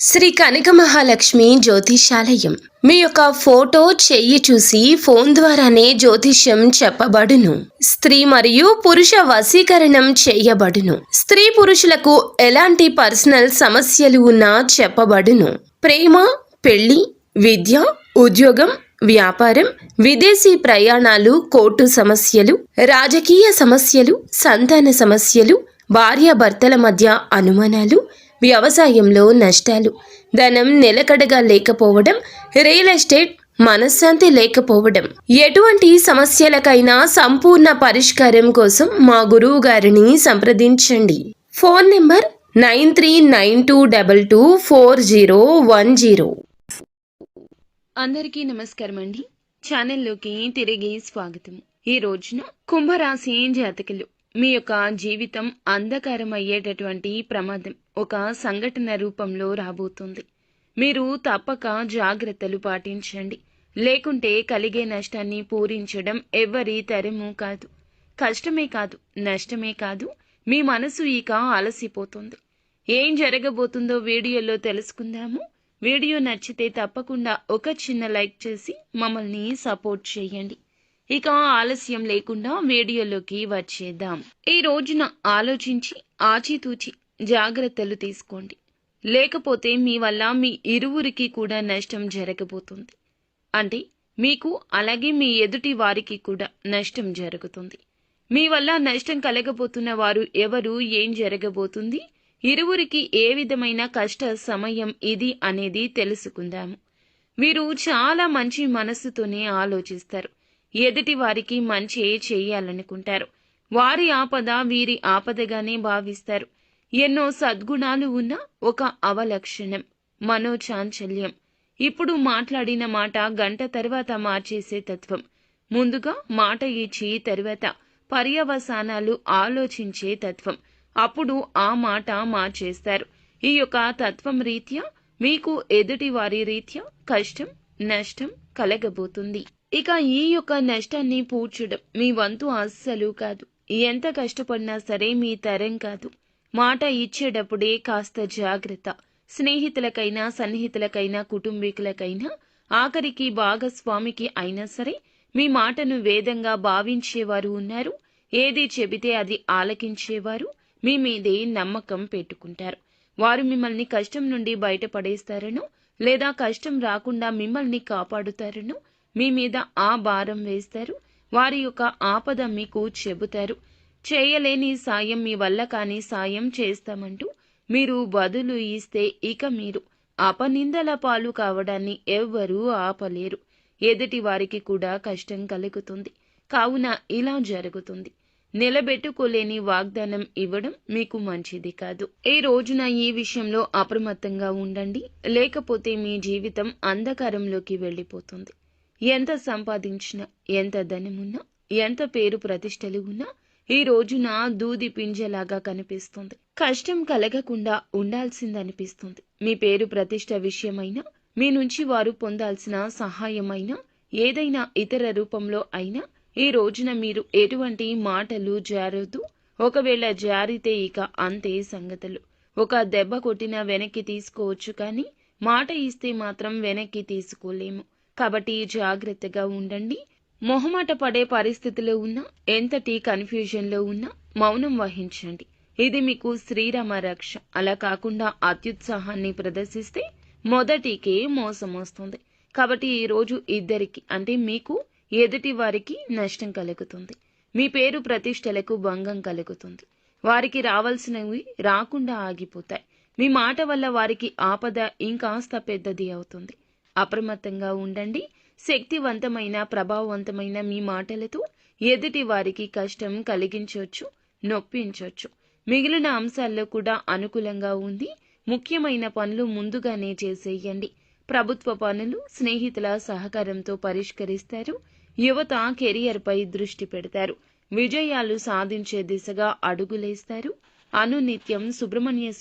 శ్రీ కనక మహాలక్ష్మి జ్యోతిషాలయం మీ యొక్క ఫోటో చెయ్యి చూసి ఫోన్ ద్వారానే జ్యోతిష్యం చెప్పబడును. స్త్రీ మరియు పురుష వశీకరణం చేయబడును. స్త్రీ పురుషులకు ఎలాంటి పర్సనల్ సమస్యలు ఉన్నా చెప్పబడును. ప్రేమ, పెళ్లి, విద్య, ఉద్యోగం, వ్యాపారం, విదేశీ ప్రయాణాలు, కోర్టు సమస్యలు, రాజకీయ సమస్యలు, సంతాన సమస్యలు, భార్యాభర్తల మధ్య అనుమానాలు, వ్యవసాయంలో నష్టాలు, ధనం నిలకడగా లేకపోవడం, రియల్ ఎస్టేట్, మనశ్శాంతి లేకపోవడం, ఎటువంటి సమస్యలకైనా సంపూర్ణ పరిష్కారం కోసం మా గురువు గారిని సంప్రదించండి. Phone number 9392224010. అందరికీ నమస్కారం అండి. ఛానల్లోకి తిరిగి స్వాగతం. ఈ రోజున కుంభరాశి జాతకులు మీ యొక్క జీవితం అంధకారం అయ్యేటటువంటి ప్రమాదం ఒక సంఘటన రూపంలో రాబోతుంది. మీరు తప్పక జాగ్రత్తలు పాటించండి. లేకుంటే కలిగే నష్టాన్ని పూరించడం ఎవ్వరి తరము కాదు. కష్టమే కాదు, నష్టమే కాదు, మీ మనసు ఇక అలసిపోతుంది. ఏం జరగబోతుందో వీడియోలో తెలుసుకుందాము. వీడియో నచ్చితే తప్పకుండా ఒక చిన్న లైక్ చేసి మమ్మల్ని సపోర్ట్ చేయండి. ఇక ఆలస్యం లేకుండా వీడియోలోకి వచ్చేద్దాం. ఈ రోజున ఆలోచించి ఆచితూచి జాగ్రత్తలు తీసుకోండి. లేకపోతే మీ వల్ల మీ ఇరువురికి కూడా నష్టం జరగబోతుంది. అంటే మీకు అలాగే మీ ఎదుటి వారికి కూడా నష్టం జరుగుతుంది. మీ వల్ల నష్టం కలగబోతున్న వారు ఎవరు, ఏం జరగబోతుంది, ఇరువురికి ఏ విధమైన కష్ట సమయం ఇది అనేది తెలుసుకుందాము. వీరు చాలా మంచి మనస్సుతోనే ఆలోచిస్తారు. ఎదుటి వారికి మంచి చేయాలనుకుంటారు. వారి ఆపద వీరి ఆపదగానే భావిస్తారు. ఎన్నో సద్గుణాలు ఉన్న ఒక అవలక్షణం మనోచాంచల్యం. ఇప్పుడు మాట్లాడిన మాట గంట తర్వాత మార్చేసే తత్వం. ముందుగా మాట ఇచ్చి తర్వాత పర్యవసానాలు ఆలోచించే తత్వం. అప్పుడు ఆ మాట మార్చేస్తారు. ఈ యొక్క తత్వం రీత్యా మీకు ఎదుటి వారి రీత్యా కష్టం, నష్టం కలగబోతుంది. ఇక ఈ యొక్క నష్టాన్ని పూడ్చడం మీ వంతు అస్సలు కాదు. ఎంత కష్టపడినా సరే మీ తరం కాదు. మాట ఇచ్చేటప్పుడే కాస్త జాగ్రత్త. స్నేహితులకైనా, సన్నిహితులకైనా, కుటుంబీకులకైనా, ఆఖరికి భాగస్వామికి అయినా సరే మీ మాటను వేదంగా భావించేవారు ఉన్నారు. ఏది చెబితే అది ఆలకించేవారు మీ మీదే నమ్మకం పెట్టుకుంటారు. వారు మిమ్మల్ని కష్టం నుండి బయటపడేస్తారనో లేదా కష్టం రాకుండా మిమ్మల్ని కాపాడుతారనో మీ మీద ఆ భారం వేస్తారు. వారి యొక్క ఆపద మీకు చెబుతారు. చేయలేని సాయం, మీ వల్ల కాని సాయం చేస్తామంటూ మీరు బదులు ఇస్తే ఇక మీరు అపనిందల పాలు కావడాన్ని ఎవ్వరూ ఆపలేరు. ఎదుటి వారికి కూడా కష్టం కలుగుతుంది. కావున ఇలా జరుగుతుంది. నిలబెట్టుకోలేని వాగ్దానం ఇవ్వడం మీకు మంచిది కాదు. ఈ రోజున ఈ విషయంలో అప్రమత్తంగా ఉండండి. లేకపోతే మీ జీవితం అంధకారంలోకి వెళ్ళిపోతుంది. ఎంత సంపాదించినా, ఎంత ధనమున్నా, ఎంత పేరు ప్రతిష్టలు ఉన్నా ఈ రోజున దూది పింజలాగా కనిపిస్తుంది. కష్టం కలగకుండా ఉండాల్సిందనిపిస్తుంది. మీ పేరు ప్రతిష్ట విషయమైనా, మీ నుంచి వారు పొందాల్సిన సహాయమైనా, ఏదైనా ఇతర రూపంలో అయినా ఈ రోజున మీరు ఎటువంటి మాటలు జారొద్దు. ఒకవేళ జారితే ఇక అంతే సంగతులు. ఒక దెబ్బ కొట్టినా వెనక్కి తీసుకోవచ్చు, కానీ మాట ఇస్తే మాత్రం వెనక్కి తీసుకోలేము. కాబట్టి జాగ్రత్తగా ఉండండి. మొహమాట పడే పరిస్థితిలో ఉన్నా, ఎంతటి కన్ఫ్యూజన్లో ఉన్నా మౌనం వహించండి. ఇది మీకు శ్రీరామ రక్ష. అలా కాకుండా అత్యుత్సాహాన్ని ప్రదర్శిస్తే మొదటికే మోసం వస్తుంది. కాబట్టి ఈ రోజు ఇద్దరికి అంటే మీకు, ఎదుటి వారికి నష్టం కలుగుతుంది. మీ పేరు ప్రతిష్టలకు భంగం కలుగుతుంది. వారికి రావాల్సినవి రాకుండా ఆగిపోతాయి. మీ మాట వల్ల వారికి ఆపద ఇంకాస్త పెద్దది అవుతుంది. అప్రమత్తంగా ఉండండి. శక్తివంతమైన, ప్రభావవంతమైన మీ మాటలతో ఎదుటి వారికి కష్టం కలిగించవచ్చు, నొప్పించవచ్చు. మిగిలిన అంశాల్లో కూడా అనుకూలంగా ఉంది. ముఖ్యమైన పనులు ముందుగానే చేసేయండి. ప్రభుత్వ పనులు స్నేహితుల సహకారంతో పరిష్కరిస్తారు. యువత కెరియర్పై దృష్టి పెడతారు. విజయాలు సాధించే దిశగా అడుగులేస్తారు. అనునిత్యం సుబ్రహ్మణ్య